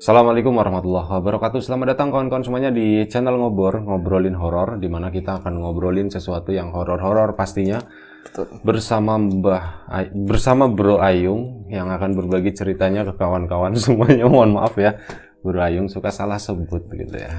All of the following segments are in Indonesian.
Assalamualaikum warahmatullahi wabarakatuh. Selamat datang kawan-kawan semuanya di channel Ngobrolin Horor, di mana kita akan ngobrolin sesuatu yang horor-horor pastinya. Bersama Bro Ayung yang akan berbagi ceritanya ke kawan-kawan semuanya. Mohon maaf ya, Bro Ayung suka salah sebut gitu ya.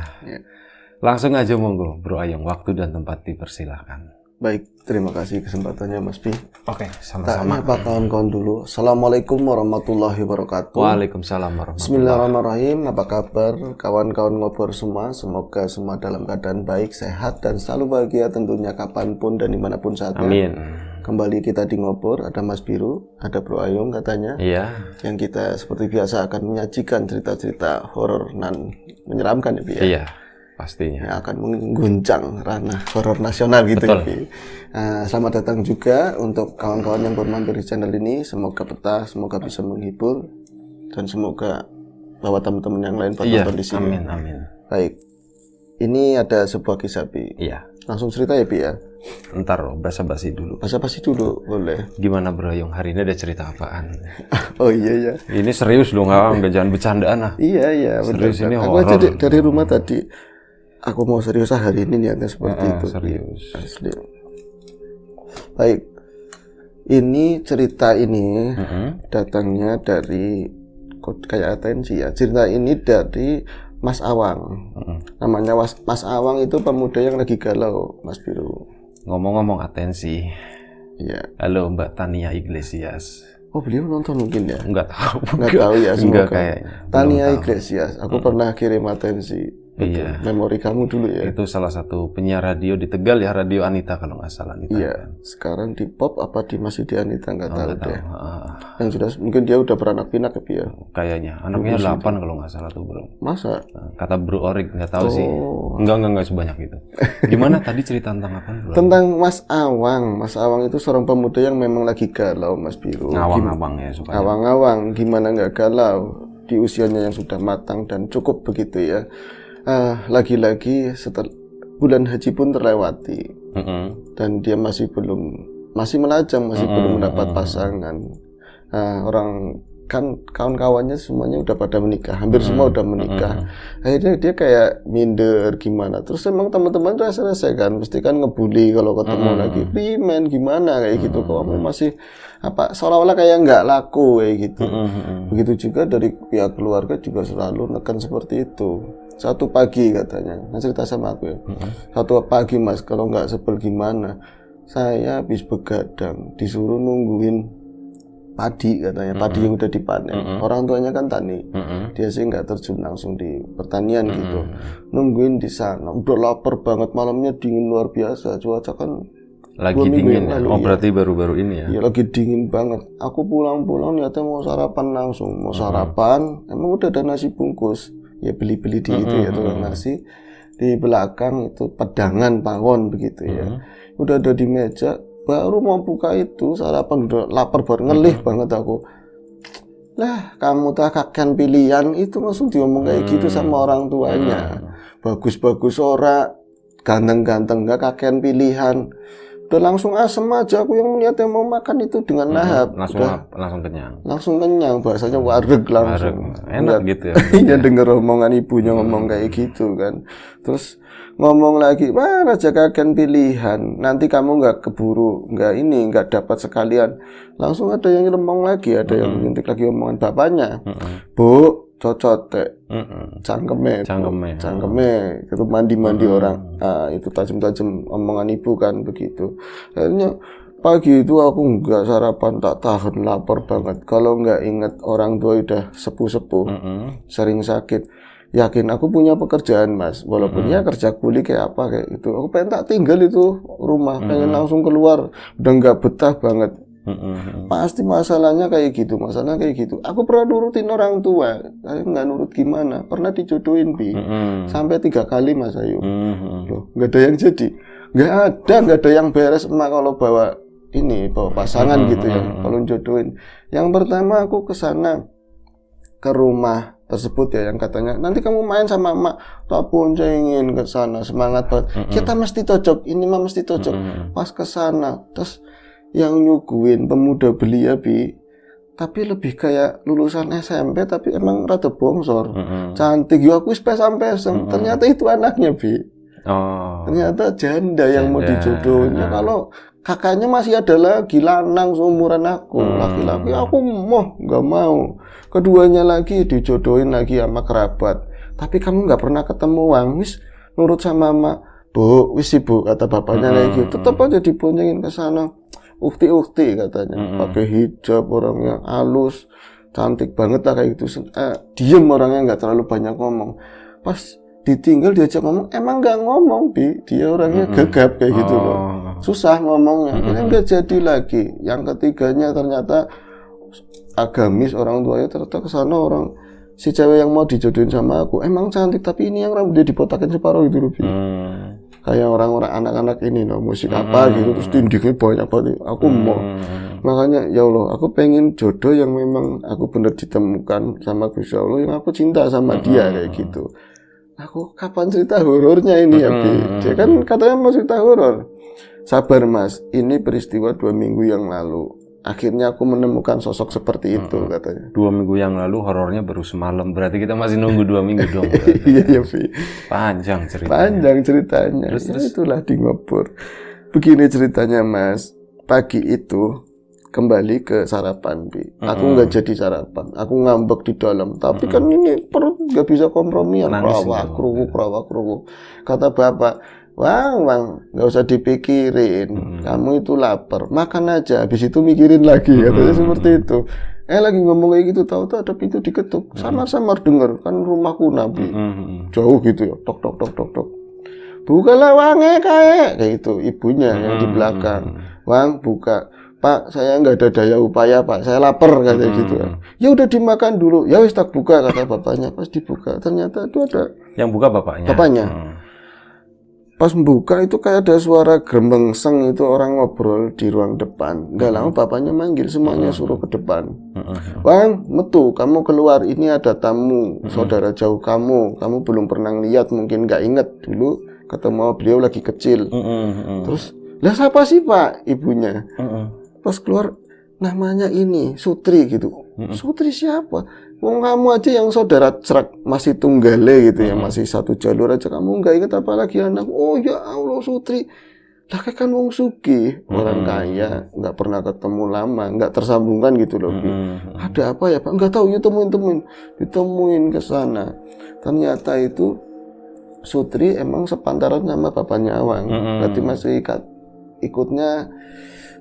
Langsung aja monggo Bro Ayung, waktu dan tempat dipersilahkan. Baik, terima kasih kesempatannya Mas Pi. Oke, sama-sama. Pak kawan-kawan dulu. Assalamualaikum warahmatullahi wabarakatuh. Waalaikumsalam warahmatullahi wabarakatuh. Bismillahirrahmanirrahim. Apa kabar kawan-kawan ngobrol semua? Semoga semua dalam keadaan baik, sehat, dan selalu bahagia tentunya kapanpun dan dimanapun saatnya. Amin. Kembali kita di Ngobor, ada Mas Biru, ada Bro Ayung katanya. Iya. Yang kita seperti biasa akan menyajikan cerita-cerita horor dan menyeramkan ya Pi ya. Iya. Pastinya yang akan mengguncang ranah horor nasional gitu. Betul. Selamat datang juga untuk kawan-kawan yang bermampir di channel ini. Semoga betah, semoga bisa menghibur, dan semoga bawa teman-teman yang lain nonton di sini. Amin. Baik, ini ada sebuah kisah Pi. Iya. Langsung cerita ya Pi ya. Ntar basa-basi dulu. Basa-basi dulu boleh. Gimana Bro Yung, hari ini ada cerita apaan? Oh iya. Ini serius dong, udah jangan bercandaan lah. Iya. Serius bener. ini Aku horor. aja dari rumah tadi. Aku mau serius hari ini niatnya seperti itu. Serius. Asli. Baik. Ini cerita ini datangnya dari kayak atensi ya. Cerita ini dari Mas Awang. Namanya Mas Awang itu pemuda yang lagi galau, Mas Biru. Ngomong-ngomong atensi. Iya. Halo Mbak Tania Iglesias. Oh, beliau nonton mungkin ya? Enggak tahu ya, enggak semoga. kayaknya. Tania Iglesias. Aku pernah kirim atensi. Iya. Memori kamu dulu ya. Itu salah satu penyiar radio di Tegal ya, Radio Anita kalau nggak salah. Anita, iya. Kan? Sekarang di Pop apa masih di Anita nggak tahu deh. Yang sudah mungkin dia udah beranak pinak ya. Kayaknya anaknya 8 kalau nggak salah tuh Bro. Masa? Kata Bro Orik nggak tahu sih. Enggak sebanyak itu. Gimana tadi cerita tentang apa Bro? Tentang Mas Awang. Mas Awang itu seorang pemuda yang memang lagi galau Mas Biru. Ngawang-ngawang ya supaya. Awang-awang gimana nggak galau di usianya yang sudah matang dan cukup begitu ya. Lagi-lagi setelah bulan haji pun terlewati dan dia masih melajang, belum mendapat pasangan. Orang kan kawan-kawannya semuanya udah pada menikah, hampir semua udah menikah. Akhirnya dia kayak minder gimana. Terus emang teman-teman rasa-rasa kan pasti kan ngebully kalau ketemu lagi, "Primen gimana?" kayak gitu. Kamu masih seolah-olah kayak nggak laku kayak gitu. Begitu juga dari pihak keluarga juga selalu neken seperti itu. Satu pagi katanya, cerita sama aku ya. Satu pagi Mas, kalau nggak sebel gimana? Saya habis begadang, disuruh nungguin padi katanya, padi yang udah dipanen. Orang tuanya kan tani, dia sih nggak terjun langsung di pertanian gitu. Nungguin di sana, udah lapar banget, malamnya dingin luar biasa, cuaca kan lagi dingin ya? Berarti baru-baru ini ya? Iya lagi dingin banget. Aku pulang-pulang niatnya mau sarapan langsung, emang udah ada nasi bungkus. Ya beli-beli di itu ya tukang nasi. Di belakang itu pedangan pawon begitu ya. Udah ada di meja, baru mau buka itu sarapan, udah lapar banget, ngelih banget aku. Lah kamu tak kakek pilihan itu langsung diomong kayak gitu sama orang tuanya. Bagus-bagus ora, ganteng-ganteng gak kakek pilihan. Udah langsung asem aja, aku yang melihat yang mau makan itu dengan lahap. Langsung kenyang. Langsung kenyang, bahasanya wareg langsung. Enak gitu ya. Iya denger omongan ibunya ngomong kayak gitu kan. Terus ngomong lagi, mana aja kakek pilihan, nanti kamu nggak keburu, nggak dapat sekalian. Langsung ada yang ngomong lagi, ada yang nyuntik lagi omongan bapaknya. Bu, cocote, cangkeme, itu mandi orang. Itu tajam-tajam omongan ibu kan begitu. Akhirnya pagi itu aku nggak sarapan, tak tahan, lapar banget. Kalau nggak ingat orang tua udah sepuh-sepuh, sering sakit. Yakin aku punya pekerjaan Mas, walaupun ya kerja kuli kayak apa kayak gitu. Aku pengen tak tinggal itu rumah, pengen langsung keluar, udah nggak betah banget. Pasti masalahnya kayak gitu. Aku pernah nurutin orang tua, nggak nurut gimana? Pernah dijodohin sampai 3 kali Mas Ayu. Loh, nggak ada yang jadi, nggak ada yang beres emak kalau bawa pasangan gitu ya. Kalau jodohin, yang pertama aku kesana ke rumah tersebut ya, yang katanya nanti kamu main sama emak, tak boncengin ke sana, semangat banget. Kita mesti cocok, ini mah mesti cocok. Pas ke sana, terus yang nyuguhin pemuda belia tapi lebih kayak lulusan SMP tapi emang rada bongsor. Cantik, yo aku wis pesam-pesem. Ternyata itu anaknya, Bi. Oh. Ternyata janda yang mau dijodohin. Ya, kalau kakaknya masih ada lagi lanang seumuran aku, laki-laki, aku nggak mau. Keduanya lagi dijodohin lagi sama kerabat. Tapi kamu nggak pernah ketemu Wang, wis nurut sama mama. Bu, wis ibu, kata bapaknya lagi. Tetap aja diboncengin ke sana. Ukti katanya, pakai hijab, orangnya halus, cantik banget lah kayak gitu. Diem orangnya, nggak terlalu banyak ngomong. Pas ditinggal diajak ngomong, emang nggak ngomong, Bi. Dia orangnya gegap kayak gitu loh, susah ngomongnya. Akhirnya nggak jadi lagi. Yang ketiganya ternyata agamis, orang tuanya ternyata kesana orang si cewek yang mau dijodohin sama aku emang cantik, tapi ini yang rambutnya dibotakin separuh gitu loh, Bi. Kayak orang-orang anak-anak ini loh, musik apa gitu, terus tindiknya banyak banget. Aku mau. Makanya ya Allah, aku pengen jodoh yang memang aku bener ditemukan sama Gusti Allah, yang aku cinta sama dia kayak gitu. Aku kapan cerita horornya ini ya, Bi? Dia kan katanya mau cerita horor. Sabar Mas, ini peristiwa 2 minggu yang lalu. Akhirnya aku menemukan sosok seperti itu, katanya. 2 minggu yang lalu, horornya baru semalam. Berarti kita masih nunggu 2 minggu dong. Iya, Bi. Panjang ceritanya. Panjang ceritanya. Terus itulah di ngobor. Begini ceritanya, Mas. Pagi itu kembali ke sarapan, Bi. Aku nggak jadi sarapan. Aku ngambek di dalam. Tapi kan ini perut nggak bisa kompromian. Rawak, kerukuk. Kata bapak, Wang, nggak usah dipikirin. Kamu itu lapar, makan aja. Habis itu mikirin lagi. Katanya seperti itu. Lagi ngomong kayak gitu, tahu-tahu ada pintu diketuk. Samar-samar denger, kan rumahku Nabi. Jauh gitu ya, tok. Bukalah Wang, kayak itu ibunya yang di belakang. Wang, buka. Pak, saya nggak ada daya upaya, Pak. Saya lapar, katanya gitu. Ya udah dimakan dulu. Ya wis tak buka, kata bapaknya. Pas dibuka, ternyata itu ada. Yang buka bapaknya? Bapaknya. Pas membuka itu kayak ada suara gemengseng, itu orang ngobrol di ruang depan. Nggak lama bapaknya manggil semuanya, suruh ke depan. Wang, metu, kamu keluar, ini ada tamu, saudara jauh kamu belum pernah lihat, mungkin nggak inget dulu ketemu beliau lagi kecil. Terus, lah siapa sih Pak? Ibunya. Pas keluar, namanya ini Sutri gitu. Sutri siapa? Wong kamu aja yang saudara cerak masih tunggale gitu ya, masih satu jalur aja kamu nggak inget apalagi anak. Oh ya Allah, Sutri. Lah kan wong sugih, orang kaya, nggak pernah ketemu lama, nggak tersambungkan gitu loh. Ada apa ya Pak? Nggak tahu, ya ditemuin ke sana. Ternyata itu Sutri emang sepantaran sama bapaknya Awang. Berarti masih ikutnya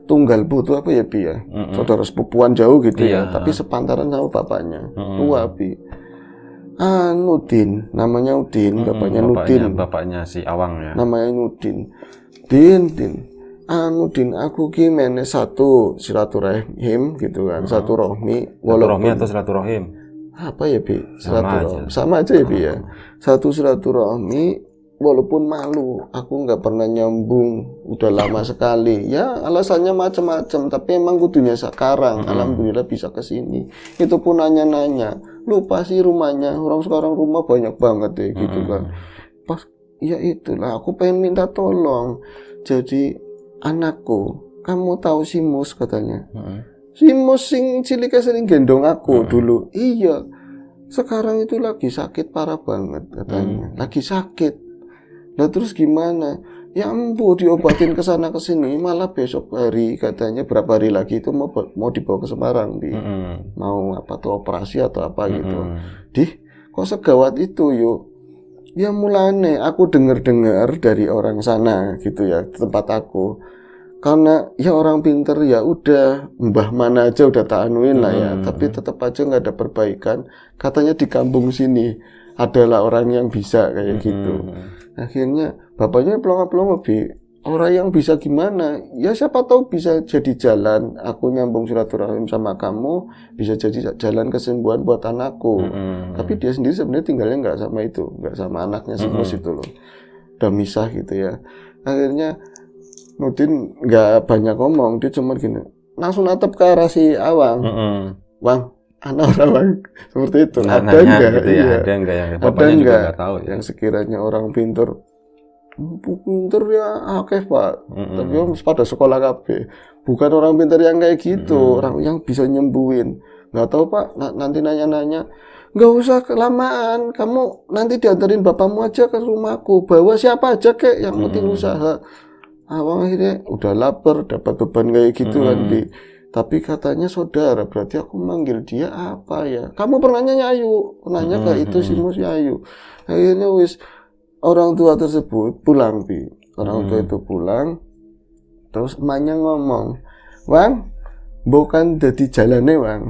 tunggal putu apa ya, Bi ya? Saudara sepupuan jauh gitu ya, tapi sepantaran sama bapaknya. Tua, Bi. Nudin, namanya Udin, bapaknya Nudin. Bapaknya si Awang ya. Namanya Nudin. Din. Nudin, aku gimana satu silaturahim gitu kan, satu rohmi. Silaturahmi atau silaturahim? Apa ya, Bi? Sama aja ya, Bi ya. Satu silaturahmi. Walaupun malu, aku nggak pernah nyambung, udah lama sekali. Ya alasannya macam-macam, tapi emang kudunya sekarang. Alhamdulillah bisa kesini. Itu pun nanya-nanya, lupa sih rumahnya. Orang sekarang rumah banyak banget ya gitu kan. Pas, ya itulah, aku pengen minta tolong. Jadi anakku, kamu tahu si Mus katanya. Si Mus sing ciliknya sering gendong aku dulu. Iya, sekarang itu lagi sakit parah banget katanya. Lagi sakit. Nah terus gimana? Ya ampun, diobatin ke sana ke sini, malah besok hari katanya berapa hari lagi itu mau dibawa ke Semarang, Bi. Mau apa tuh operasi atau apa gitu. Kok segawat itu yuk? Ya mulane aku dengar dari orang sana gitu ya, tempat aku. Karena ya orang pinter ya udah, mbah mana aja udah tak anuin lah ya, tapi tetap aja nggak ada perbaikan. Katanya di kampung sini adalah orang yang bisa kayak gitu. Akhirnya bapaknya pelongo-pelongo, Bi. Orang yang bisa gimana? Ya siapa tahu bisa jadi jalan. Aku nyambung silaturahim sama kamu, bisa jadi jalan kesembuhan buat anakku. Tapi dia sendiri sebenarnya tinggalnya nggak sama itu, nggak sama anaknya si Mus itu loh. Udah misah gitu ya. Akhirnya Nudin nggak banyak ngomong, dia cuma gini, langsung natap ke arah si Awang. Wang, anak orang seperti itu. Ada enggak? Gitu ya, iya. Ada enggak yang ada bapaknya juga enggak enggak tahu ya. yang sekiranya orang pinter ya akeh Pak. Tapi pada sekolah KB. Bukan orang pinter yang kayak gitu, orang yang bisa nyembuhin. nggak tahu Pak, nanti nanya-nanya. Nggak usah kelamaan, kamu nanti diantarin bapakmu aja ke rumahku, bawa siapa aja kek yang penting usaha. Awang akhirnya udah lapar, dapat beban kayak gitu kan, Bi. Tapi katanya saudara, berarti aku manggil dia apa ya? Kamu pernah nanya Ayu, nanya ke itu si Ayu. Akhirnya wis orang tua tersebut pulang, Bi. Orang tua itu pulang, terus emaknya ngomong, Wang, bukan jadi jalannya Wang.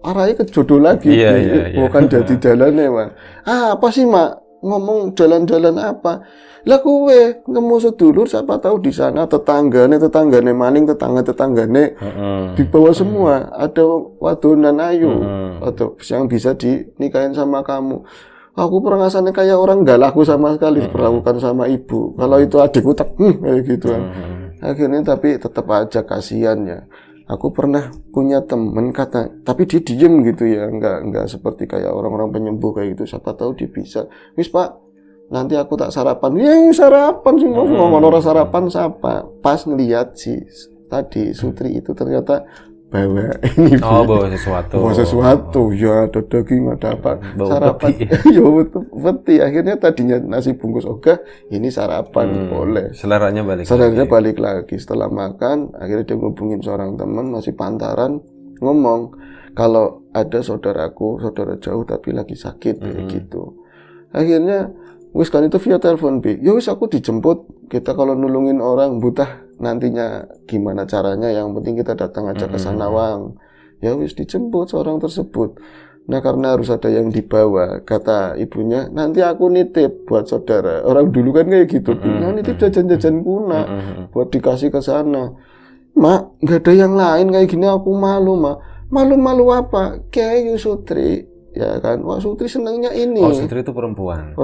Arahnya ke jodoh lagi, bukan jadi jalannya Wang. Apa sih Mak? Ngomong jalan-jalan apa? Lah kowe nemu sedulur siapa tahu di sana tetanggane maning tetanggane di bawah semua ada wadonan Ayu atau yang bisa dinikahin sama kamu. Aku perasaannya kayak orang gak laku sama sekali diperlakukan sama ibu. Kalau itu adikku tak kayak gitu kan. Akhirnya tapi tetap aja kasihan ya. Aku pernah punya temen tapi dia diem gitu ya, nggak seperti kayak orang-orang penyembuh kayak gitu. Siapa tahu dia bisa. Wis Pak, nanti aku tak sarapan. Ya sarapan sih ngomong orang sarapan siapa? Pas ngelihat si tadi Sutri itu ternyata bawa ini. Bawa sesuatu. Bawa sesuatu, ya ada daging, ada apa. Bau sarapan. Ya betul, peti. Akhirnya tadinya nasi bungkus ogah, ini sarapan boleh. Seleranya balik lagi. Setelah makan, akhirnya dia ngubungin seorang teman masih pantaran, ngomong kalau ada saudara jauh tapi lagi sakit kayak gitu. Akhirnya wis kan itu via telepon Bi. Ya wis aku dijemput. Kita kalau nulungin orang butuh nantinya gimana caranya, yang penting kita datang aja ke sana Wang. Ya wis dijemput seorang tersebut. Nah karena harus ada yang dibawa, kata ibunya, nanti aku nitip buat saudara. Orang dulu kan kayak gitu, nitip jajan-jajan kuna buat dikasih ke sana. Mak, nggak ada yang lain kayak gini, aku malu Mak. Malu-malu apa? Kayak Sutri, ya kan? Wah Sutri senangnya ini. Oh Sutri itu perempuan.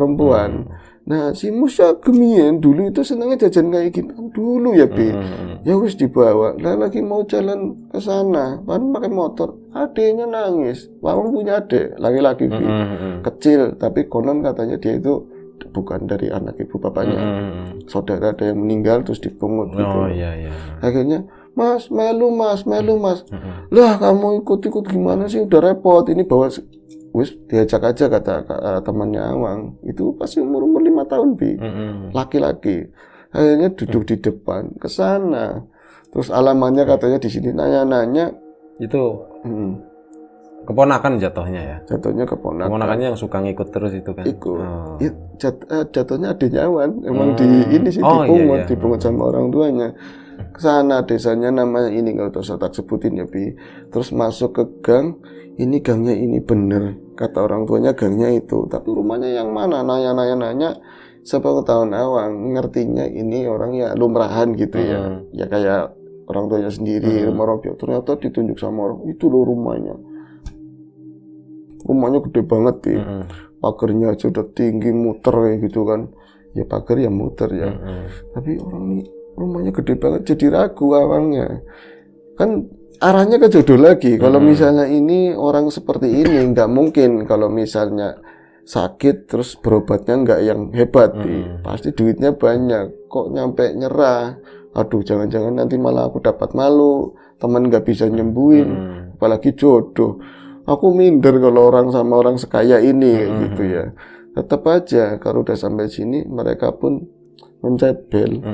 Nah si Musa gemien dulu itu senangnya jajan kayak gini dulu ya Bi. Ya wis dibawa. Lah lagi mau jalan ke sana, kan pakai motor. Adeknya nangis. Wawang punya adek laki-laki Bi. Kecil tapi konon katanya dia itu bukan dari anak ibu bapaknya. Saudara ada yang meninggal terus dipungut gitu. Akhirnya Mas, melu mas. Lah kamu ikut-ikut gimana sih, udah repot ini bawa. Wis diajak aja kata temannya Awang. Itu pasti umur 5 tahun Bi. Laki-laki. Akhirnya duduk di depan ke sana. Terus alamannya katanya di sini nanya-nanya. Itu keponakan jatuhnya ya. Jatuhnya keponakan. Keponakannya yang suka ngikut terus itu kan. Ikut. Ya, jatuhnya adiknya Awan. Emang dipungut sama orang tuanya. Ke sana desanya namanya ini enggak usah tak sebutin ya Bi. Terus masuk ke gang. Ini gangnya ini bener, kata orang tuanya gangnya itu, tapi rumahnya yang mana? Nanya, sepuluh tahun Awang ngertinya ini orang ya lumrahan gitu ya, ya kayak orang tuanya sendiri, rumah orang ternyata ditunjuk sama orang itu loh rumahnya gede banget Bi, pagarnya aja udah tinggi muter kayak gitu kan, ya pagar ya muter ya, tapi orang ini rumahnya gede banget, jadi ragu Awangnya, kan arahnya ke jodoh lagi. Kalau misalnya ini orang seperti ini nggak mungkin kalau misalnya sakit terus berobatnya nggak yang hebat, pasti duitnya banyak. Kok nyampe nyerah? Aduh, jangan-jangan nanti malah aku dapat malu, teman nggak bisa nyembuhin, apalagi jodoh. Aku minder kalau orang sama orang sekaya ini gitu ya. Tetap aja kalau udah sampai sini mereka pun mencebel.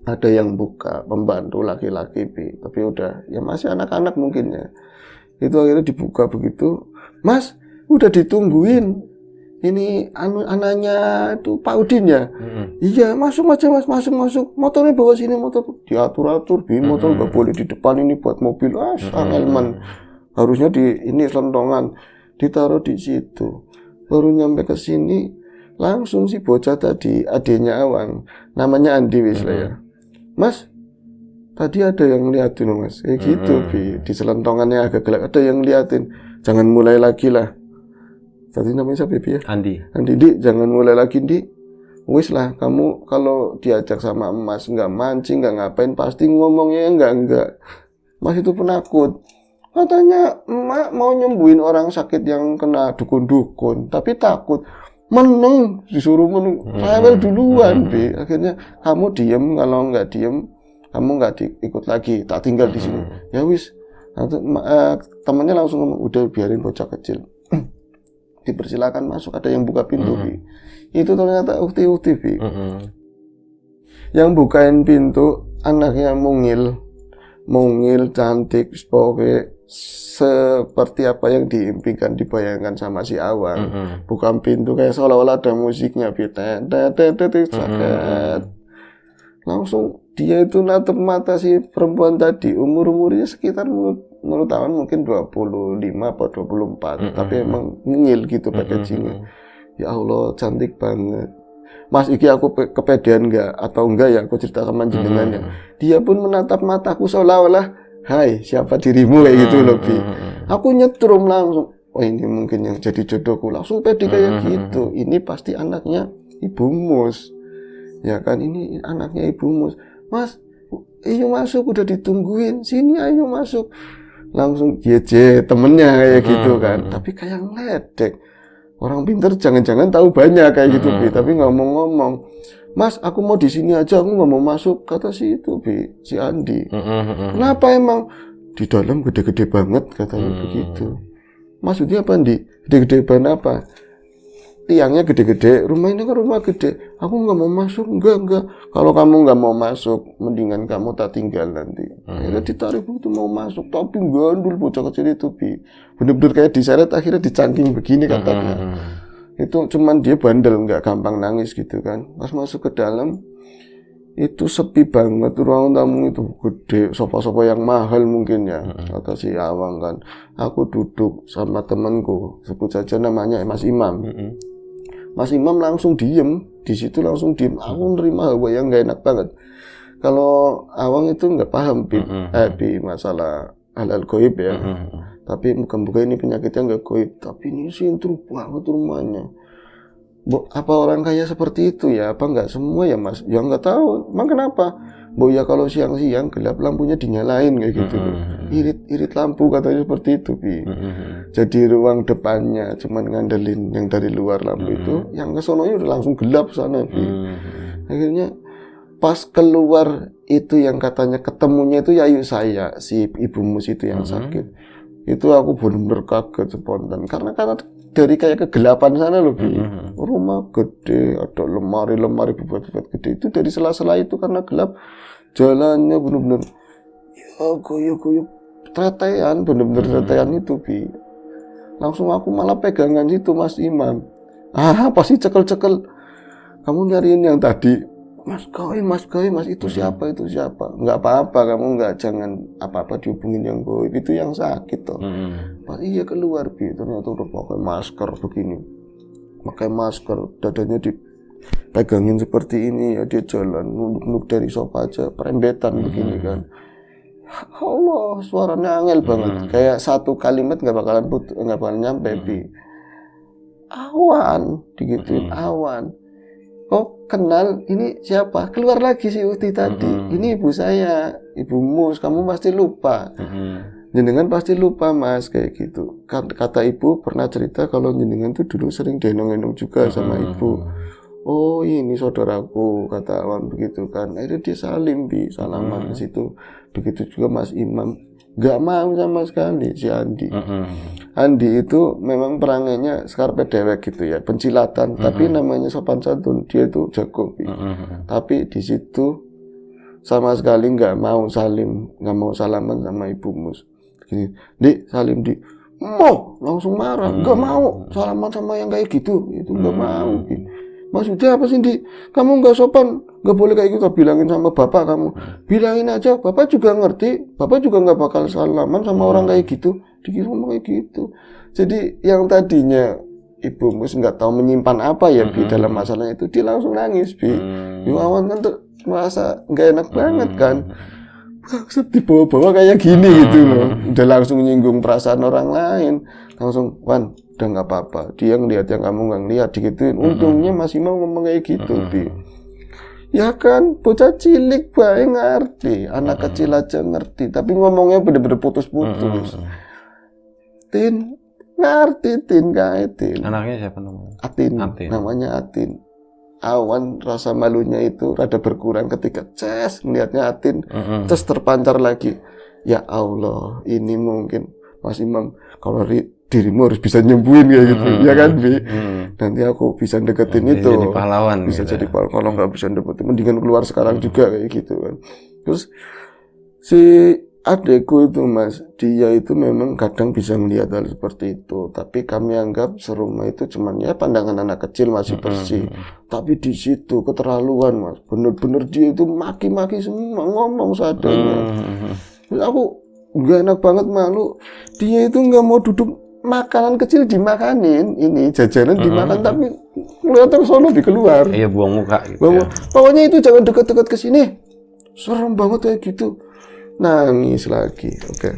Ada yang buka, pembantu laki-laki Bi, tapi udah ya masih anak-anak mungkin ya. Itu akhirnya dibuka begitu, Mas, udah ditungguin. Ini anaknya itu Pak Udin ya. Iya, masuk aja Mas, masuk. Motornya bawa sini, motor diatur-atur Bi, motor nggak boleh di depan ini buat mobil. Elman. Harusnya di ini selontongan, ditaruh di situ. Baru nyampe ke sini, langsung si bocah tadi adiknya Awang, namanya Andi wis lah ya. Mas, tadi ada yang ngeliatin Mas, gitu Bi, di selontongannya agak gelap, ada yang ngeliatin, jangan mulai lagi lah. Tadi namanya siapa Bi ya? Andi, Di, jangan mulai lagi Di. Wis lah, kamu kalau diajak sama Mas nggak mancing, nggak ngapain, pasti ngomongnya enggak. Mas itu penakut. Katanya emak mau nyembuhin orang sakit yang kena dukun-dukun, tapi takut. Meneng, disuruh rewel duluan Bi. Akhirnya kamu diem, kalau nggak diem kamu nggak ikut lagi, tak tinggal di sini. Ya wis, Temennya langsung ngomong, udah biarin bocah kecil. Dipersilakan masuk, ada yang buka pintu, Bi. Itu ternyata ukti-ukti, Bi. Yang bukain pintu anaknya mungil, cantik, pokoknya seperti apa yang diimpikan, dibayangkan sama si Awang. Bukan pintu kayak seolah-olah ada musiknya, Bi. Langsung dia itu natap mata si perempuan tadi. Umurnya sekitar menurut Awan mungkin 25 atau 24. Tapi emang mungil gitu packagingnya. Ya Allah, cantik banget. Mas, iki aku kepedean enggak atau enggak ya aku ceritakan jenengannya. Dia pun menatap mataku seolah-olah, hai, siapa dirimu, kayak gitu loh, Bi. Aku nyetrum langsung. Oh, ini mungkin yang jadi jodohku. Langsung pede kayak gitu. Ini pasti anaknya Ibu Mus. Ya kan, ini anaknya Ibu Mus. Mas, ayo masuk, udah ditungguin. Sini, ayo masuk. Langsung jeje temennya kayak gitu kan. Tapi kayak ngeledek. Orang pinter jangan-jangan tahu banyak kayak gitu, Bi. Tapi ngomong-ngomong, Mas, aku mau di sini aja, aku nggak mau masuk, kata si itu, Bi, si Andi. Kenapa emang? Di dalam gede-gede banget, katanya begitu. Maksudnya apa, Andi? Gede-gede banget apa? Tiangnya gede-gede, rumah ini kan rumah gede. Aku nggak mau masuk, enggak. Kalau kamu nggak mau masuk, mendingan kamu tak tinggal nanti. Akhirnya ditarik begitu mau masuk, tapi gandul bocah kecil itu, Bi. Bener-bener kayak diseret, akhirnya dicangking begini katanya. Itu cuman dia bandel, nggak gampang nangis gitu kan. Pas masuk ke dalam, itu sepi banget, ruang tamu itu gede, sofa-sofa yang mahal mungkin ya, kata si Awang kan. Aku duduk sama temanku, sebut saja namanya Mas Imam. Mas Imam langsung diem, di situ langsung diem. Aku nerima hawa yang nggak enak banget. Kalau Awang itu nggak paham Bi, masalah hal-hal goib ya. Tapi bukan ini penyakitnya nggak goib, tapi ini sintru banget rumahnya. Apa orang kaya seperti itu ya? Apa nggak semua ya, Mas? Ya nggak tahu. Emang kenapa? Ya kalau siang-siang gelap lampunya dinyalain kayak gitu. Irit lampu katanya seperti itu, Bi. Jadi ruang depannya cuman ngandelin yang dari luar lampu itu, yang ke sononya udah langsung gelap sana, Bi. Akhirnya pas keluar itu yang katanya ketemunya itu Yayu saya, si Ibu Mus itu yang sakit. Itu aku benar-benar kaget spontan karena dari kayak kegelapan sana loh, Bi. Rumah gede, ada lemari buat gede. Itu dari sela-sela itu karena gelap, jalannya benar-benar ya goyok-goyok tretean, benar-benar tretean itu, Bi. Langsung aku malah pegangan situ Mas Imam. Pasti cekel-cekel. Kamu nyariin yang tadi, Mas itu siapa? Nggak apa-apa, kamu jangan apa-apa dihubungin yang goib, itu yang sakit toh. Pas iya keluar, Bi, ternyata udah pakai masker begini, pakai masker, dadanya dipegangin seperti ini ya, dia jalan nunduk dari sofa aja, perembetan begini kan. Allah, suaranya angel banget, kayak satu kalimat nggak bakalan nyampe, Bi. Awan, digituin Awan. Oh, kenal, ini siapa? Keluar lagi si Uti tadi. Ini ibu saya, Ibu Mus, kamu pasti lupa. Jenengan pasti lupa, Mas, kayak gitu. Kata ibu pernah cerita kalau jenengan tuh dulu sering gendong-gendong juga sama ibu. Oh, ini saudaraku, kata Awan begitu kan. Akhirnya dia salim, Bi, salaman di situ. Begitu juga Mas Imam. Gak mau sama sekali si Andi. Andi itu memang perangainya skarpe dewek gitu ya, pencilatan. Tapi namanya sopan santun, dia itu jago. Tapi di situ sama sekali nggak mau salaman sama Ibu Mus. Gini, Dik, salim Dik. Mau, langsung marah. Nggak mau salaman sama yang kayak gitu. Itu nggak mau. Maksudnya apa sih, Dik? Kamu nggak sopan, nggak boleh kayak gitu. Bilangin sama bapak kamu. Bilangin aja, bapak juga ngerti. Bapak juga nggak bakal salaman sama orang kayak gitu. Dikira ngomong kayak gitu. Jadi yang tadinya Ibu Mus nggak tahu menyimpan apa ya, Bi, dalam masalah itu, dia langsung nangis, Bi. Awan kan merasa nggak enak banget kan. Dibawa-bawa kayak gini gitu loh. Udah langsung nyinggung perasaan orang lain. Langsung, Wan, udah nggak apa-apa. Dia ngelihat yang kamu nggak ngelihat, digituin. Untungnya masih mau ngomong kayak gitu, Bi. Ya kan, bocah cilik bae ngerti, anak kecil aja ngerti. Tapi ngomongnya bener-bener putus-putus. Tin, ngerti Tin, kayak Tin. Anaknya siapa namanya? Atin. Namanya Atin. Awan rasa malunya itu rada berkurang ketika melihatnya Atin, terpancar lagi. ya Allah, ini mungkin Mas Imam kalau dirimu harus bisa nyembuhin kayak gitu, ya kan Bi? Nanti aku bisa deketin itu, jadi pahlawan bisa gitu jadi ya. pahlawan. Kalau nggak bisa deketin, mendingan keluar sekarang juga kayak gitu kan. Terus si adekku itu Mas, dia itu memang kadang bisa melihat hal seperti itu, tapi kami anggap serumah itu cuman ya pandangan anak kecil masih bersih. Tapi di situ keterlaluan Mas, bener-bener dia itu maki-maki semua, ngomong seadanya. Terus aku nggak enak banget, malu. Dia itu nggak mau duduk, makanan kecil dimakanin, ini jajanan dimakan, tapi kelihatan sono di keluar. Iya, buang muka gitu Bahwa, ya. pokoknya itu jangan dekat-dekat ke sini. Serem banget kayak gitu. Nangis lagi, oke.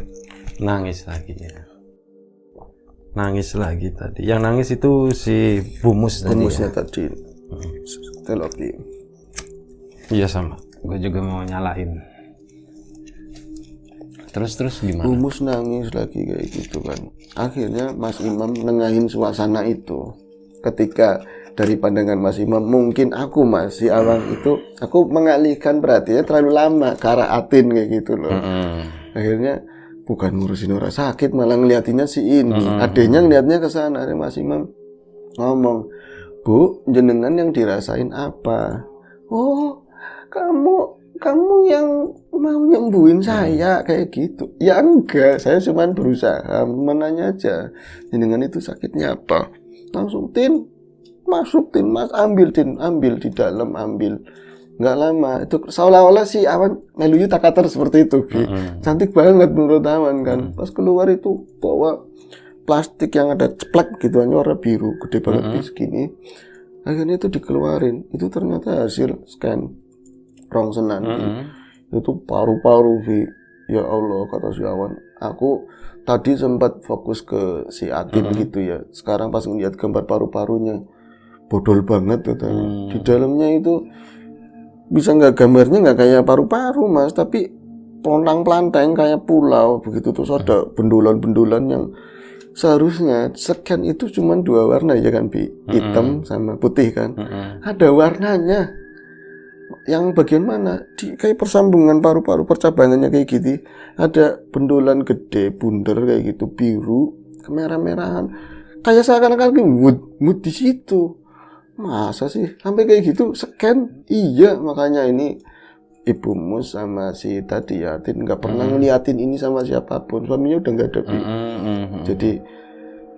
Nangis lagi ya. Nangis lagi tadi. Yang nangis itu si Bumus tadi. Rumusnya Ya? tadi. Telogi. Iya sama. Gue juga mau nyalain. Terus gimana? Rumus nangis lagi kayak gitu kan. Akhirnya Mas Imam nengahin suasana itu. Ketika dari pandangan Mas Imam, mungkin aku Mas, si Awang itu, aku mengalihkan perhatiannya terlalu lama ke arah Atin kayak gitu loh. Akhirnya bukan ngurusin orang sakit, malah ngeliatinnya si ini. Adenya ngeliatnya ke sana. Mas Imam ngomong, Bu, jenengan yang dirasain apa? Oh, kamu yang mau nyembuhin saya kayak gitu. Ya enggak, saya cuma berusaha menanya aja. Jenengan itu sakitnya apa? Langsung Tin, masuk Tin, Mas, ambil Tin, ambil di dalam, ambil. Nggak lama, itu seolah-olah si Awan melunya takater seperti itu, Bi. Cantik banget menurut Awan kan. Pas keluar itu bawa plastik yang ada ceplek gitu, hanya warna biru, gede banget segini. Akhirnya itu dikeluarin, itu ternyata hasil scan rongsenan. Itu paru-paru, Bi. Ya Allah, kata si Awan. Aku tadi sempat fokus ke si Atin gitu ya. Sekarang pas ngeliat gambar paru-parunya, bodol banget katanya. Di dalamnya itu bisa nggak, gambarnya nggak kayak paru-paru Mas, tapi pelontang-pelanteng kayak pulau begitu. Terus ada bendulan-bendulan yang seharusnya scan itu cuma 2 warna ya kan Bi, hitam sama putih kan. Ada warnanya. Yang bagian mana? Di kayak persambungan paru-paru, percabangannya kayak gitu. Ada bendulan gede, bundar kayak gitu, biru, kemerah-merahan. Kayak seakan-akan mood di situ. Masa sih sampai kayak gitu scan? Iya, makanya ini Ibu Mus sama si tadi Yatin nggak pernah ngeliatin ini sama siapapun. Suaminya udah nggak ada. Jadi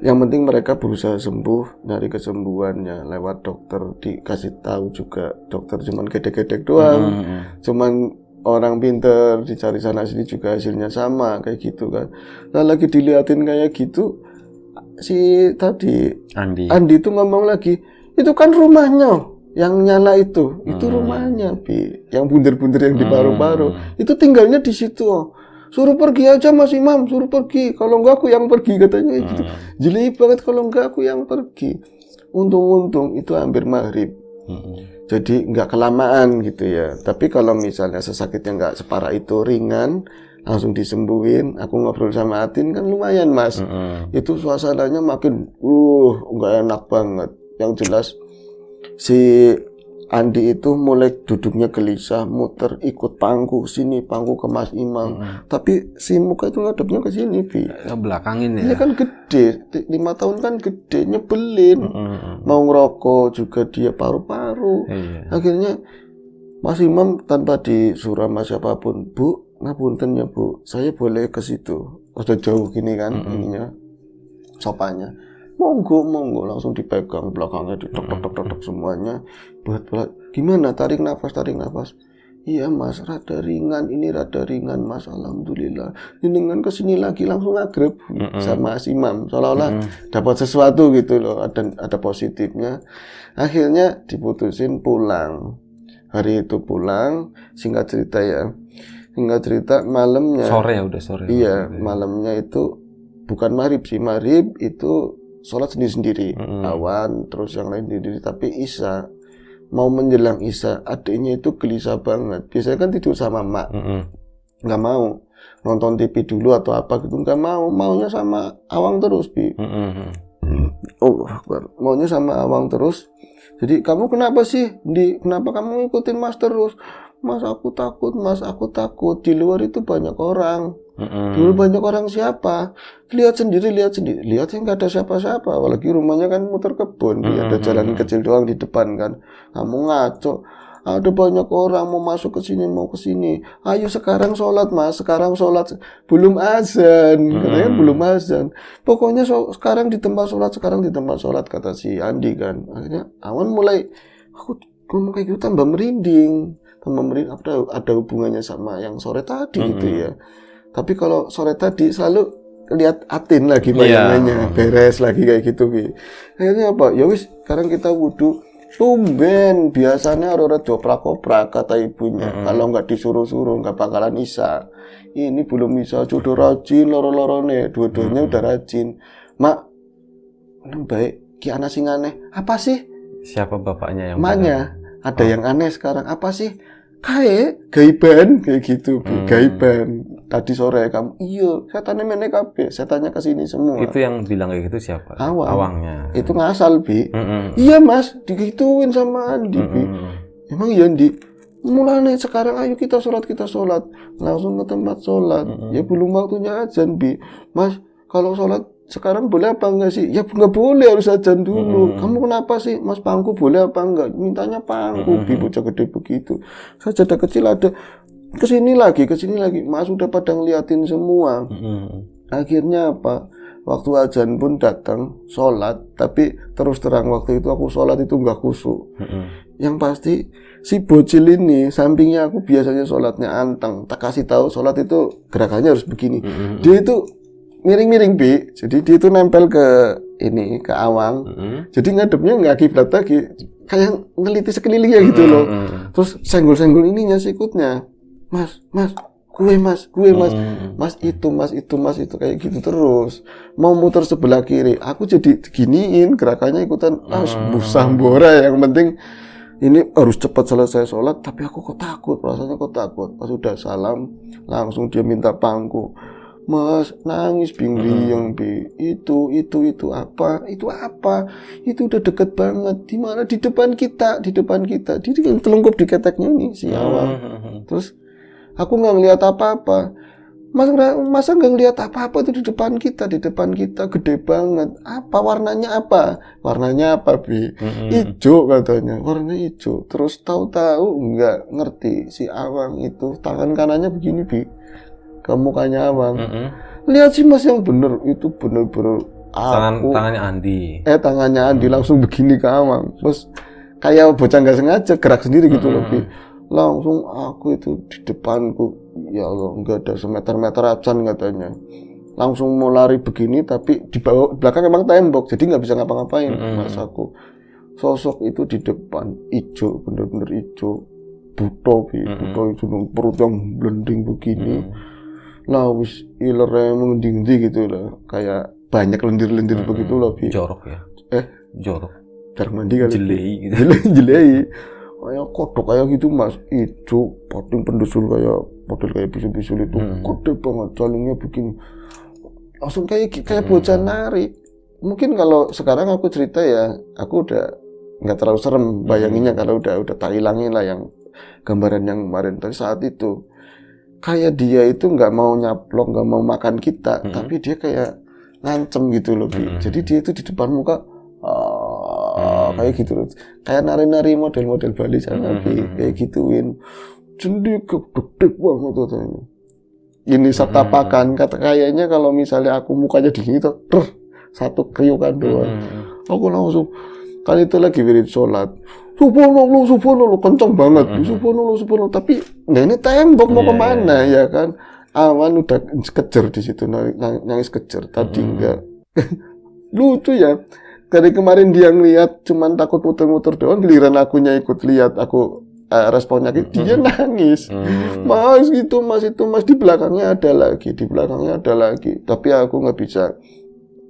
yang penting mereka berusaha sembuh, dari kesembuhannya lewat dokter, dikasih tahu juga dokter cuman gedek-gedek doang. Cuman orang pinter dicari sana sini juga hasilnya sama kayak gitu kan. Nah lagi diliatin kayak gitu, si tadi Andi itu ngomong lagi, itu kan rumahnya yang nyala itu rumahnya Bi, yang bunder-bunder yang di paru-paru itu tinggalnya di situ. Suruh pergi aja Mas Imam, suruh pergi, kalau enggak aku yang pergi katanya gitu. Jeli banget, kalau enggak aku yang pergi. Untung-untung itu hampir maghrib, jadi nggak kelamaan gitu ya. Tapi kalau misalnya sesakitnya nggak separah itu, ringan, langsung disembuhin. Aku ngobrol sama Atin kan lumayan Mas. Itu suasananya makin nggak enak banget. Yang jelas si Andi itu mulai duduknya gelisah, muter, ikut pangku sini, pangku ke Mas Imam. Tapi si muka itu ngadepnya ke sini, Bi. Belakangin ya. Ini kan gede, 5 tahun kan gede, nyebelin. Mau ngerokok juga dia paru-paru. Akhirnya Mas Imam tanpa disuruh sama siapapun, Bu, ngapunten ya Bu, saya boleh ke situ. Udah jauh gini kan ininya, sopannya. Monggo langsung dipegang belakangnya, ditok semuanya. Buat gimana, tarik nafas. Iya Mas, rada ringan Mas, alhamdulillah. Dengan kesini lagi langsung agrib sama Mas Imam, seolah-olah dapat sesuatu gitu loh, ada positifnya. Akhirnya diputusin pulang. Hari itu pulang, singkat cerita malamnya. Udah sore. Iya, malamnya itu bukan maghrib sih, maghrib itu sholat sendiri-sendiri, Awan, terus yang lain sendiri. Tapi Isya, mau menjelang Isya, adiknya itu gelisah banget. Biasanya kan tidur sama mak, nggak mau nonton TV dulu atau apa gitu, nggak mau, maunya sama Awang terus, Bi. Maunya sama Awang terus. Jadi kamu kenapa sih, kenapa kamu ngikutin Mas terus? Mas aku takut, di luar itu banyak orang. Dulu banyak orang siapa? Lihat sendiri. Lihat yang nggak ada siapa-siapa. Apalagi rumahnya kan muter kebun, ada jalan kecil doang di depan kan. Kamu ngaco. Ada banyak orang mau masuk ke sini, mau ke sini. Ayo sekarang sholat mas, sekarang sholat. Belum azan, katanya belum azan. Pokoknya sekarang di tempat sholat, kata si Andi kan. Akhirnya Awan mulai, aku ngomong kayak gitu tambah merinding. Ada hubungannya sama yang sore tadi gitu ya. Tapi kalau sore tadi selalu lihat Atin lagi bayangannya, beres lagi kayak gitu. Akhirnya apa? Ya wis, sekarang kita wudhu. Tumben, biasanya orang doprak-oprak kata ibunya. Kalau nggak disuruh-suruh nggak bakalan isa. Ini belum bisa, jodoh rajin, loro-lorone, dua-duanya udah rajin. Mak, baik, ki ana sing aneh. Apa sih? Siapa bapaknya yang Maknya, ada yang aneh sekarang. Apa sih? Gaiban kayak gitu, gaiban. Tadi sore kamu, iya, setannya menek kabeh, setannya kesini semua. Itu yang bilang kayak gitu siapa? Awangnya. Itu ngasal, Bi. Iya, Mas, digituin sama Andi, Bi. Emang iya, Andi? Mulanya sekarang ayo kita sholat. Langsung ke tempat sholat. Ya belum waktunya azan, Bi. Mas, kalau sholat sekarang boleh apa enggak sih? Ya enggak boleh, harus azan dulu. Kamu kenapa sih? Mas, pangku boleh apa enggak? Mintanya pangku, Bi, bocah gede begitu. Sajadah kecil ada. Kesini lagi. Mas udah pada ngeliatin semua. Akhirnya apa? Waktu azan pun datang sholat, tapi terus terang waktu itu aku sholat itu enggak khusyuk. Yang pasti si bocil ini sampingnya aku biasanya sholatnya anteng. Tak kasih tahu sholat itu gerakannya harus begini. Dia itu miring-miring, Bi. Jadi dia itu nempel ke Awang. Jadi ngadepnya nggak kiblat lagi, kayak ngeliti sekelilingnya gitu loh. Terus senggol-senggol ininya sikutnya. Mas, gue mas. Mas itu kayak gitu terus. Mau muter sebelah kiri, aku jadi giniin gerakannya ikutan. Busambora, yang penting ini harus cepat selesai sholat. Tapi aku kok takut, rasanya kok takut. Pas udah salam, langsung dia minta pangku. Mas, nangis bingung, Bi. Itu apa? Itu udah deket banget. Di mana? Di depan kita. Dia telungkup di keteknya nih si Awang. Terus aku nggak ngeliat apa-apa. Masa nggak ngeliat apa-apa itu di depan kita, gede banget. Warnanya apa, Bi? Ijo katanya, warna ijo. Terus tahu-tahu nggak ngerti si Awang itu tangan kanannya begini, Bi. Kamu mukanya Awang. Lihat sih Mas yang bener, itu bener-bener tangannya Andi. Tangannya Andi langsung begini ke Awang. Terus kayak bocah nggak sengaja gerak sendiri gitu loh, Bi. Langsung aku itu di depanku, ya Allah, nggak ada semeter-meter acan katanya. Langsung mau lari begini, tapi di belakang emang tembok, jadi nggak bisa ngapa-ngapain. Mas aku, sosok itu di depan, ijo, bener-bener ijo, buto itu perut yang blending begini. Lah wis ilere mending-ding gitu lah, kayak banyak lendir-lendir begitu lah, Bi. Jorok ya? Jorok. Jarang mandi kali. Jelei gitu. Jelei. Kayak kodok kayak gitu, Mas. Ijo, pating pendusul kayak bisul-bisul itu. Gede banget, jalingnya begini. Langsung kayak bocah nari. Mungkin kalau sekarang aku cerita ya, aku udah nggak terlalu serem bayanginnya kalau udah tak hilangin lah yang gambaran yang kemarin. Tapi saat itu kayak dia itu nggak mau nyaplok, nggak mau makan kita, tapi dia kayak ngancem gitu loh, Bi. Jadi dia itu di depan muka kayak gitu loh, kayak nari-nari model-model Bali sana, kayak gituin. Jadi gede banget katanya. Ini setapakan, kayaknya kalau misalnya aku mukanya dingin itu, satu kriukan doang. Aku langsung, kan itu lagi wirid sholat. Subhanallah, kenceng banget. Subhanallah. Tapi nggak, ini tembok mau kemana ya kan? Awan udah kejer di situ, nangis kejer. Tadi enggak. Lucu ya. Dari kemarin dia ngeliat, cuman takut muter-muter doang. Giliran akunya ikut lihat, aku responnya gitu, dia nangis. Mas gitu, Mas itu, Mas di belakangnya ada lagi. Tapi aku nggak bisa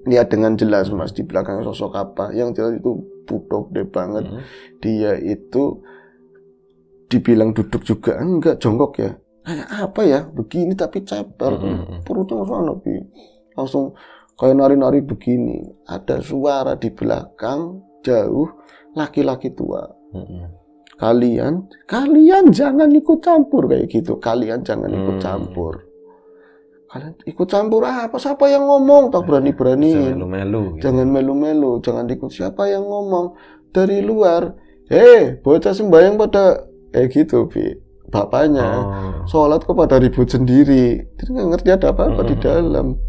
lihat dengan jelas, Mas, di belakangnya sosok apa. Yang jelas itu butuh gede banget. Dia itu dibilang duduk juga enggak, jongkok ya. Kayak apa ya? Begini tapi ceper. Perutnya sana, Bi. Langsung kayak nari-nari begini. Ada suara di belakang jauh, laki-laki tua. Kalian jangan ikut campur kayak gitu. Kalian jangan ikut campur. kalian ikut campur apa? Siapa yang ngomong? Tak berani-berani. Jangan melu-melu. Gitu. Jangan melu-melu, jangan ikut siapa yang ngomong dari luar. Bocah sembahyang pada gitu, Bi. Bapaknya sholat kok pada ribut sendiri. Dia nggak ngerti ada apa-apa di dalam.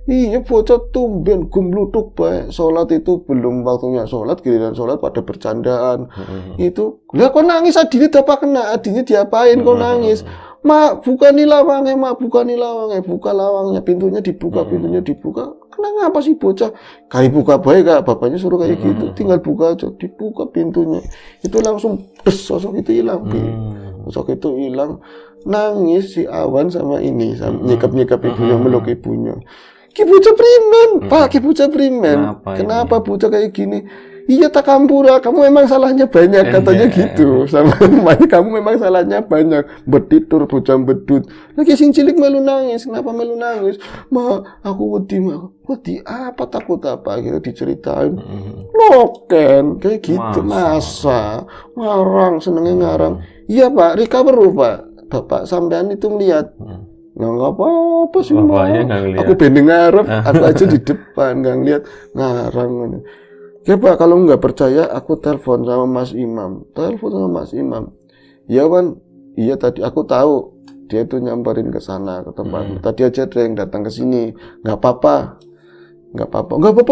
Iya, bocah tumben gumlutuk baik. Sholat itu belum waktunya sholat, giliran sholat pada bercandaan. Itu, lah kok nangis adine apa kena? Adine diapain kok nangis? Mak, bukani lawangnya, buka lawangnya, pintunya dibuka. Kenapa sih bocah? Kayak buka baik, Kak. Bapaknya suruh kayak gitu, tinggal buka aja, dibuka pintunya. Itu langsung sosok itu hilang, sosok itu hilang. Nangis si Awan sama ini, nyekap ibunya, meluk ibunya. Ki bocah primen, Pak, ki bocah primen. Kenapa bocah kayak gini? Iya tak kampura, kamu memang salahnya banyak, katanya gitu. Sama rumahnya, kamu memang salahnya banyak. Betitur bocah bedut. Lagi sing cilik melu nangis, kenapa melu nangis? Ma, aku wedi, wedi apa, takut apa, gitu diceritain. Loken, kayak gitu, masa ngarang, senengnya ngarang. Iya Pak, recover Pak. Bapak sampean itu melihat. Nggak apa-apa sih, aku bending ngarep, aku aja di depan, nggak ngeliat ngarang. Ya Pak, kalau nggak percaya, aku telepon sama Mas Imam. Ya Wan, iya tadi aku tahu dia itu nyamperin ke sana ke tempat. Tadi aja ada yang datang ke sini. Nggak apa-apa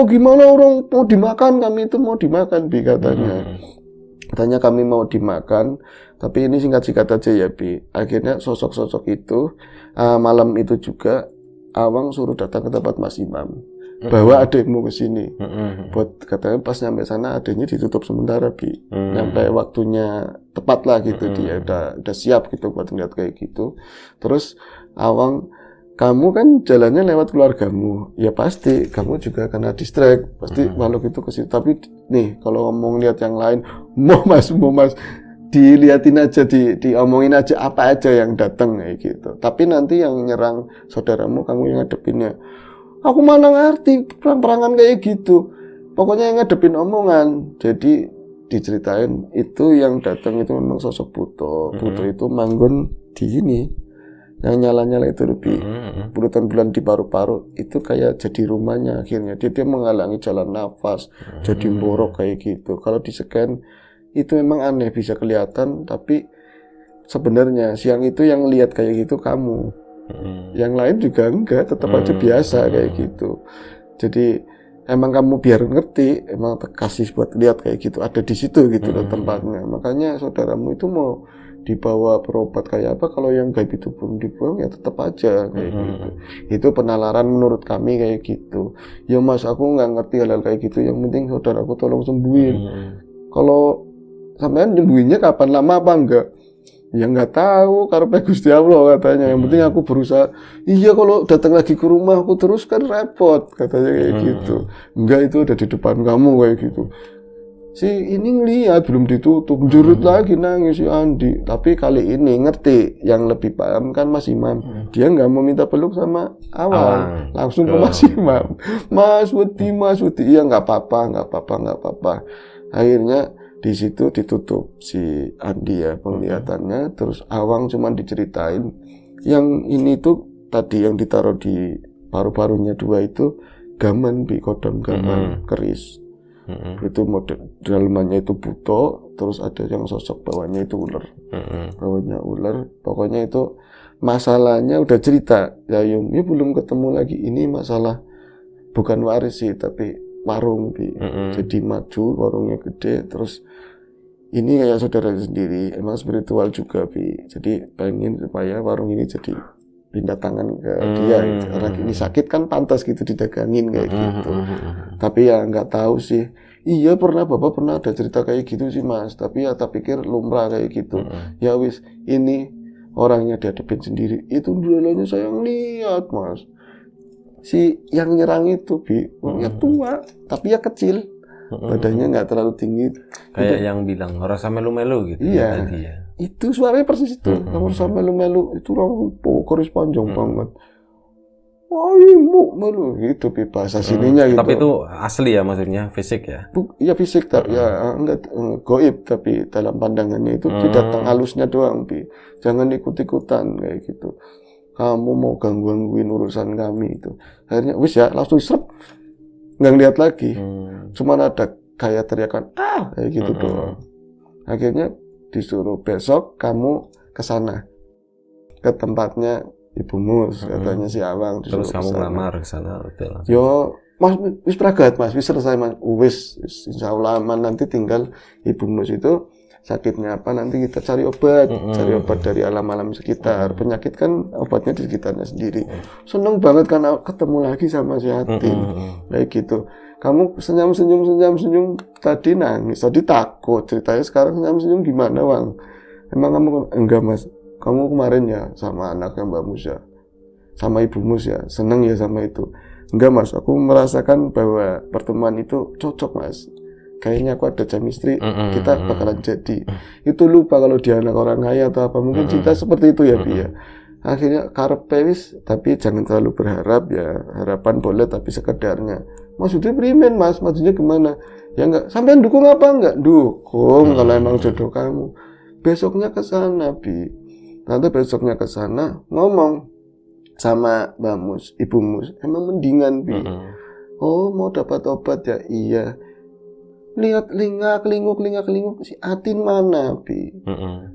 gimana orang mau dimakan, kami itu mau dimakan, Bi, katanya. Katanya kami mau dimakan, tapi ini singkat-singkat aja ya, Bi. Akhirnya sosok-sosok itu malam itu juga Awang suruh datang ke tempat Mas Imam, bawa adikmu ke sini. Buat katanya pas nyampe sana adiknya ditutup sementara, Bi. Nyampe waktunya tepat lah gitu, dia udah siap gitu buat ngeliat kayak gitu. Terus Awang, kamu kan jalannya lewat keluargamu, ya pasti kamu juga kena distract, pasti makhluk itu ke situ. Tapi nih kalau ngomong lihat yang lain, mau mas diliatin aja, diomongin aja apa aja yang datang kayak gitu. Tapi nanti yang nyerang saudaramu kamu yang ngadepinnya. Aku mana ngerti perang-perangan kayak gitu. Pokoknya yang ngadepin omongan. Jadi diceritain itu yang datang itu memang sosok Buto. Buto itu manggon di ini. Yang nyala-nyala itu lebih bulan di paru-paru itu kayak jadi rumahnya akhirnya. Dia menghalangi jalan nafas, jadi borok kayak gitu. Kalau di-scan itu memang aneh, bisa kelihatan, tapi sebenarnya siang itu yang lihat kayak gitu kamu. Yang lain juga enggak, tetap aja biasa kayak gitu. Jadi emang kamu biar ngerti, emang kasih buat lihat kayak gitu, ada di situ gitu loh tempatnya. Makanya saudaramu itu mau dibawa berobat kayak apa, kalau yang gaib itu pun dibuang ya tetap aja kayak gitu. Itu penalaran menurut kami kayak gitu. Ya Mas, aku nggak ngerti hal-hal kayak gitu, yang penting saudaraku tolong sembuhin. Kalau sampean nyembuhinnya kapan, lama apa enggak? Ya nggak tahu, karena Gusti Allah katanya. Yang penting aku berusaha. Iya, kalau datang lagi ke rumah aku terus kan repot, katanya kayak gitu. Enggak, itu udah di depan kamu kayak gitu. Si ini ngeliat belum ditutup, jurut lagi nangis si Andi. Tapi kali ini ngerti, yang lebih paham kan Mas Imam. Dia nggak mau minta peluk sama Awang, langsung ke Mas Imam. Mas wedi, iya nggak apa-apa. Akhirnya di situ ditutup si Andi ya penglihatannya. Terus Awang cuma diceritain yang ini tuh tadi yang ditaruh di paru-parunya 2 itu gaman, Bi, kodam gaman keris. Itu model dalamannya itu Buto, terus ada yang sosok bawahnya itu ular. Bawahnya ular. Pokoknya itu masalahnya udah cerita ya Yung, ya belum ketemu lagi. Ini masalah bukan waris sih, tapi warung, Bi. Jadi maju, warungnya gede, terus ini kayak saudara sendiri, emang spiritual juga, Bi. Jadi pengen supaya warung ini jadi pindah tangan ke dia gitu. Orang ini sakit kan pantas gitu didagangin kayak gitu. Tapi ya nggak tahu sih. Iya, Bapak pernah ada cerita kayak gitu sih Mas. Tapi ya tak pikir lumrah kayak gitu. Ya wis, ini orangnya dihadapin sendiri. Itu dulunya saya ngeliat Mas. Si yang nyerang itu, Bi, orangnya tua, tapi ya kecil. Badannya nggak terlalu tinggi. Kayak yang bilang rasa melu-melu gitu. Iya. Tadi ya. Itu suaranya persis itu. Rasa melu-melu itu orang koris panjang banget. Wah, melu gitu, Bi, bahasa sininya gitu. Tapi itu asli ya, maksudnya fisik ya? Iya fisik, ya enggak goib, tapi dalam pandangannya itu tidak halusnya doang, Bi. Jangan ikut-ikutan kayak gitu. kamu mau gangguin urusan kami itu. Akhirnya wis ya langsung serep, nggak ngeliat lagi, cuman ada kayak teriakan kayak gitu doang. Akhirnya disuruh besok kamu ke sana, ke tempatnya Ibu Mus, katanya si Awang. Terus kamu ngelamar ke sana, betul. Yo, Mas, wis pragat Mas, wis selesai Mas, wis insya Allah aman. Nanti tinggal Ibu Mus itu sakitnya apa, nanti kita cari obat dari alam-alam sekitar. Penyakit kan obatnya di sekitarnya sendiri. Seneng banget karena ketemu lagi sama si Atin, kayak gitu. Kamu senyum, tadi nangis, tadi takut, ceritanya sekarang senyum gimana Wang? Emang kamu, enggak Mas, kamu kemarin ya sama anaknya Mbak Mus ya, sama Ibu Mus ya, seneng ya sama itu. Enggak Mas, aku merasakan bahwa pertemuan itu cocok Mas. Kayaknya aku ada chemistry, kita bakalan jadi. Itu lupa kalau dia anak orang kaya atau apa, mungkin cinta seperti itu ya Bi ya. Akhirnya karepe wis, tapi jangan terlalu berharap ya, harapan boleh tapi sekedarnya. Maksudnya primen Mas, maksudnya gimana? Ya enggak, sampean dukung apa enggak? Dukung kalau emang jodoh kamu. Besoknya ke sana Bi. Nanti besoknya ke sana ngomong sama Mbak Mus, Ibu Mus, emang mendingan Bi. Oh mau dapat obat ya? Iya. Lihat lingak-linguk si Atin mana Bi.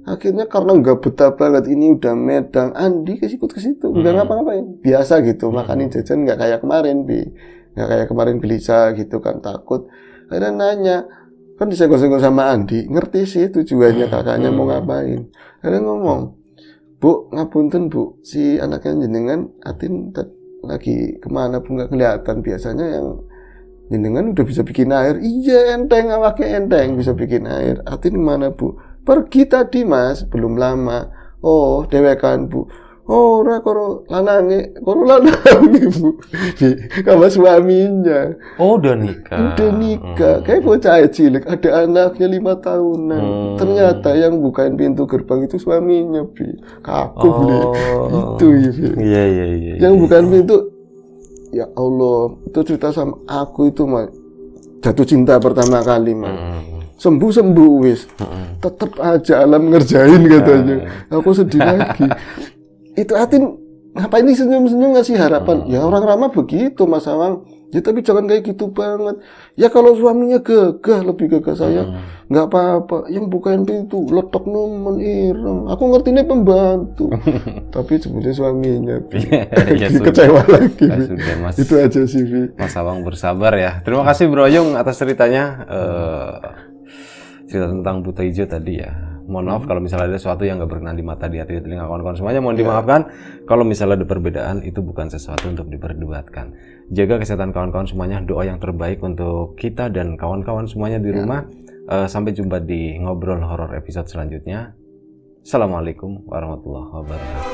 Akhirnya karena nggak betah banget, ini udah medang, Andi ikut ke situ, nggak ngapa-ngapain, biasa gitu, makanin jajan nggak kayak kemarin Bi, nggak kayak kemarin gelisah gitu kan, takut. Akhirnya nanya, kan disenggol-senggol sama Andi, ngerti sih tujuannya kakaknya mau ngapain. Akhirnya ngomong, Bu, ngapunten Bu, si anaknya jenengan Atin lagi kemana Bu, nggak kelihatan, biasanya yang jenengan udah bisa bikin air. Iya enteng, awake enteng bisa bikin air. Atin kemana Bu? Pergi tadi Mas, belum lama. Oh dewekan Bu. Oh ora karo lanange Bu. Sama suaminya. Oh udah nikah. Udah nikah. Kayak bocah cilik, ada anaknya 5 tahunan. Ternyata yang bukain pintu gerbang itu suaminya Bi. Kaku Bi. Itu ya Bi. Iya. Yang bukain pintu, ya Allah, itu cerita sama aku itu Mas, jatuh cinta pertama kali Mas. Sembuh wis. Tetep aja alam ngerjain katanya. Aku sedih lagi. Itu Atin ngapain ini senyum-senyum ngasih harapan? Ya orang ramah begitu Mas Awang. Ya tapi jangan kayak gitu banget. Ya kalau suaminya gagah, lebih gagah saya, nggak apa-apa. Yang bukain pintu, letok nomen ireng. Aku ngerti ini pembantu. Tapi sebenarnya suaminya. Ya, kecewa lagi. Sudah, Mas. Itu aja sih Bi. Mas Awang bersabar ya. Terima kasih Bro Ayung atas ceritanya. Cerita tentang buta hijau tadi ya. Mohon maaf kalau misalnya ada sesuatu yang nggak berkenan di mata, di hati, di telinga kawan-kawan semuanya. Mohon dimaafkan kalau misalnya ada perbedaan, itu bukan sesuatu untuk diperdebatkan. Jaga kesehatan kawan-kawan semuanya. Doa yang terbaik untuk kita dan kawan-kawan semuanya di rumah. Sampai jumpa di Ngobrol Horor episode selanjutnya. Assalamualaikum warahmatullahi wabarakatuh.